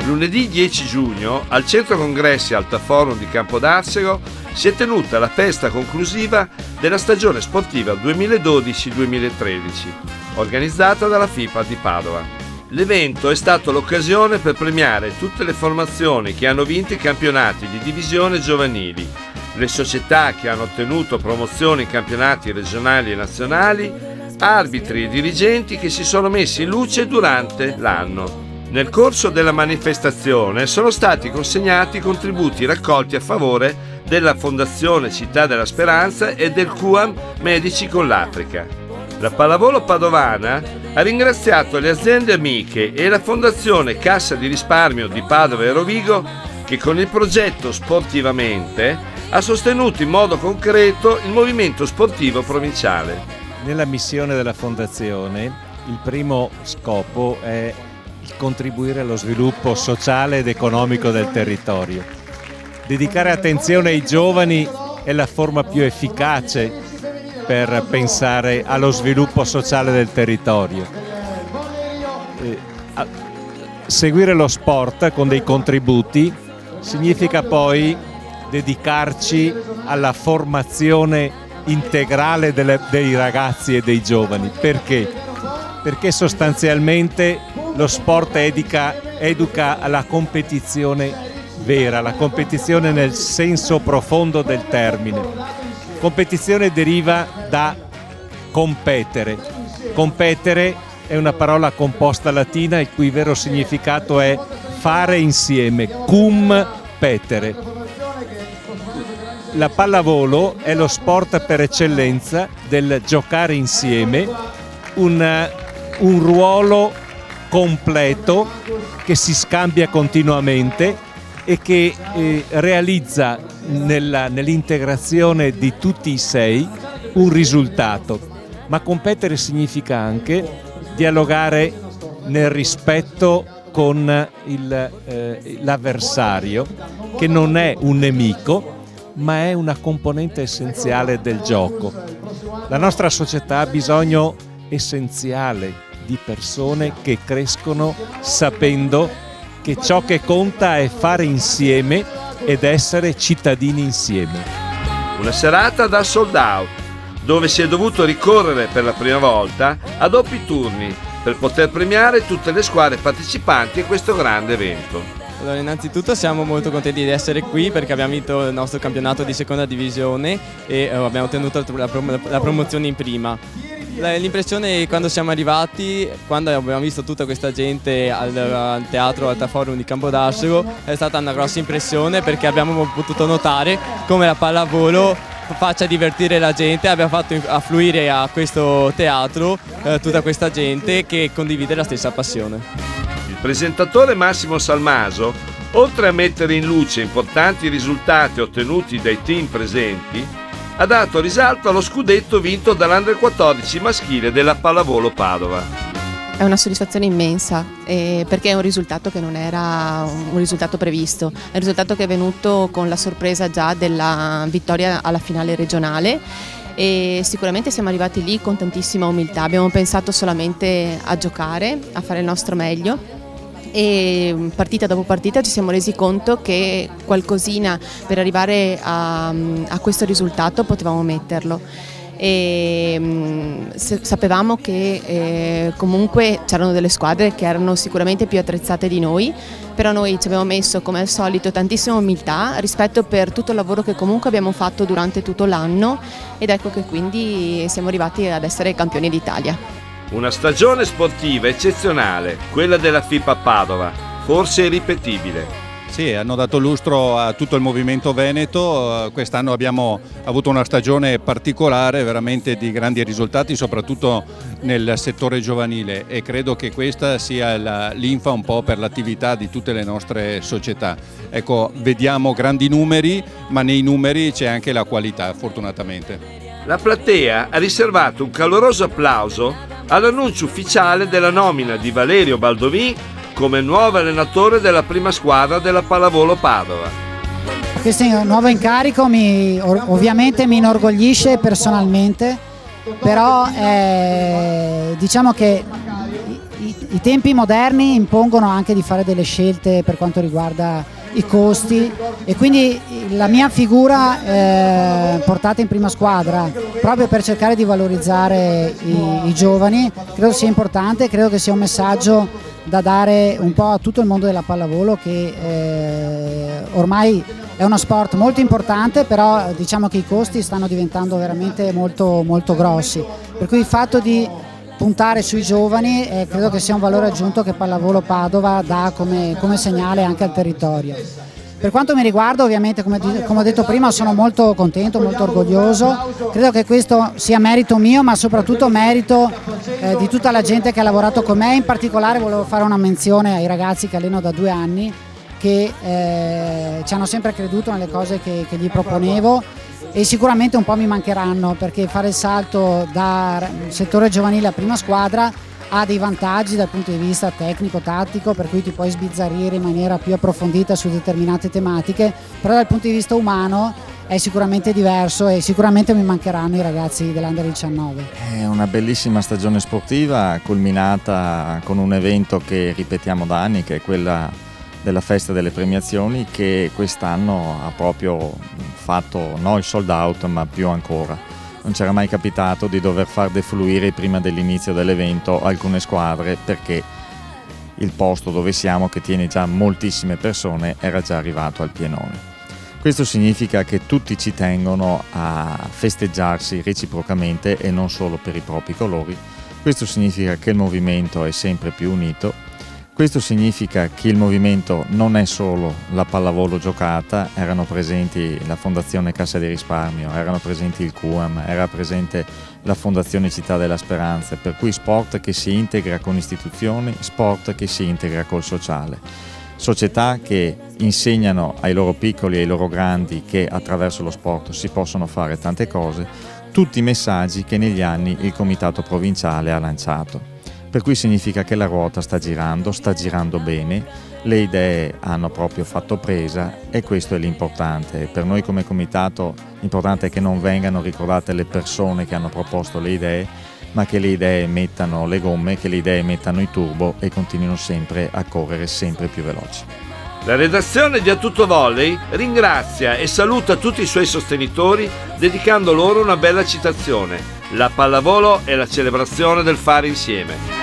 Lunedì 10 giugno, al Centro Congressi Altaforum di Campodarsego, si è tenuta la festa conclusiva della stagione sportiva 2012-2013, organizzata dalla FIPA di Padova. L'evento è stato l'occasione per premiare tutte le formazioni che hanno vinto i campionati di divisione giovanili, le società che hanno ottenuto promozioni in campionati regionali e nazionali, arbitri e dirigenti che si sono messi in luce durante l'anno. Nel corso della manifestazione sono stati consegnati contributi raccolti a favore della Fondazione Città della Speranza e del QAM Medici con l'Africa. La pallavolo padovana ha ringraziato le aziende amiche e la Fondazione Cassa di Risparmio di Padova e Rovigo che con il progetto Sportivamente ha sostenuto in modo concreto il movimento sportivo provinciale. Nella missione della Fondazione il primo scopo è contribuire allo sviluppo sociale ed economico del territorio. Dedicare attenzione ai giovani è la forma più efficace per pensare allo sviluppo sociale del territorio. Seguire lo sport con dei contributi significa poi dedicarci alla formazione integrale dei ragazzi e dei giovani. Perché? Perché sostanzialmente lo sport educa alla competizione vera, la competizione nel senso profondo del termine. Competizione deriva da competere. Competere è una parola composta latina il cui vero significato è fare insieme, cum petere. La pallavolo è lo sport per eccellenza del giocare insieme, un ruolo completo che si scambia continuamente e che realizza nell'integrazione di tutti i sei un risultato. Ma competere significa anche dialogare nel rispetto con l'avversario, che non è un nemico, ma è una componente essenziale del gioco. La nostra società ha bisogno essenziale di persone che crescono sapendo che ciò che conta è fare insieme ed essere cittadini insieme. Una serata da sold out, dove si è dovuto ricorrere per la prima volta a doppi turni per poter premiare tutte le squadre partecipanti a questo grande evento. Allora, innanzitutto siamo molto contenti di essere qui perché abbiamo vinto il nostro campionato di seconda divisione e abbiamo ottenuto la promozione in prima. L'impressione quando siamo arrivati, quando abbiamo visto tutta questa gente al teatro Altaforum di Campodarsego, è stata una grossa impressione perché abbiamo potuto notare come la pallavolo faccia divertire la gente, abbia fatto affluire a questo teatro tutta questa gente che condivide la stessa passione. Il presentatore Massimo Salmaso, oltre a mettere in luce importanti risultati ottenuti dai team presenti, ha dato risalto allo scudetto vinto dall'Under 14 maschile della pallavolo Padova. È una soddisfazione immensa perché è un risultato che non era un risultato previsto, è un risultato che è venuto con la sorpresa già della vittoria alla finale regionale e sicuramente siamo arrivati lì con tantissima umiltà, abbiamo pensato solamente a giocare, a fare il nostro meglio. E partita dopo partita ci siamo resi conto che qualcosina per arrivare a questo risultato potevamo metterlo e sapevamo che comunque c'erano delle squadre che erano sicuramente più attrezzate di noi, però noi ci abbiamo messo come al solito tantissima umiltà, rispetto per tutto il lavoro che comunque abbiamo fatto durante tutto l'anno ed ecco che quindi siamo arrivati ad essere campioni d'Italia. Una stagione sportiva eccezionale, quella della FIPA Padova, forse irripetibile. Sì, hanno dato lustro a tutto il movimento veneto, quest'anno abbiamo avuto una stagione particolare, veramente di grandi risultati, soprattutto nel settore giovanile e credo che questa sia l'infa un po' per l'attività di tutte le nostre società. Ecco, vediamo grandi numeri, ma nei numeri c'è anche la qualità, fortunatamente. La platea ha riservato un caloroso applauso all'annuncio ufficiale della nomina di Valerio Baldovin come nuovo allenatore della prima squadra della pallavolo Padova. Questo nuovo incarico ovviamente mi inorgoglisce personalmente, però diciamo che I tempi moderni impongono anche di fare delle scelte per quanto riguarda i costi, e quindi la mia figura portata in prima squadra proprio per cercare di valorizzare i giovani credo sia importante, credo che sia un messaggio da dare un po' a tutto il mondo della pallavolo, che ormai è uno sport molto importante, però diciamo che i costi stanno diventando veramente molto, molto grossi, per cui il fatto di puntare sui giovani credo che sia un valore aggiunto che Pallavolo Padova dà come segnale anche al territorio. Per quanto mi riguarda, ovviamente, come ho detto prima, sono molto contento, molto orgoglioso, credo che questo sia merito mio, ma soprattutto merito di tutta la gente che ha lavorato con me. In particolare volevo fare una menzione ai ragazzi che alleno da 2 anni, che ci hanno sempre creduto nelle cose che gli proponevo, e sicuramente un po' mi mancheranno, perché fare il salto da settore giovanile a prima squadra ha dei vantaggi dal punto di vista tecnico-tattico, per cui ti puoi sbizzarrire in maniera più approfondita su determinate tematiche, però dal punto di vista umano è sicuramente diverso, e sicuramente mi mancheranno i ragazzi dell'Under 19. È una bellissima stagione sportiva culminata con un evento che ripetiamo da anni, che è quella della festa delle premiazioni, che quest'anno ha proprio fatto non il sold out, ma più ancora. Non c'era mai capitato di dover far defluire prima dell'inizio dell'evento alcune squadre, perché il posto dove siamo, che tiene già moltissime persone, era già arrivato al pienone. Questo significa che tutti ci tengono a festeggiarsi reciprocamente e non solo per i propri colori. Questo significa che il movimento è sempre più unito. Questo significa che il movimento non è solo la pallavolo giocata, erano presenti la Fondazione Cassa di Risparmio, erano presenti il CUAM, era presente la Fondazione Città della Speranza, per cui sport che si integra con istituzioni, sport che si integra col sociale. Società che insegnano ai loro piccoli e ai loro grandi che attraverso lo sport si possono fare tante cose, tutti i messaggi che negli anni il Comitato Provinciale ha lanciato. Per cui significa che la ruota sta girando bene, le idee hanno proprio fatto presa, e questo è l'importante. Per noi come comitato l'importante è che non vengano ricordate le persone che hanno proposto le idee, ma che le idee mettano le gomme, che le idee mettano i turbo e continuino sempre a correre sempre più veloci. La redazione di A Tutto Volley ringrazia e saluta tutti i suoi sostenitori, dedicando loro una bella citazione: la pallavolo è la celebrazione del fare insieme.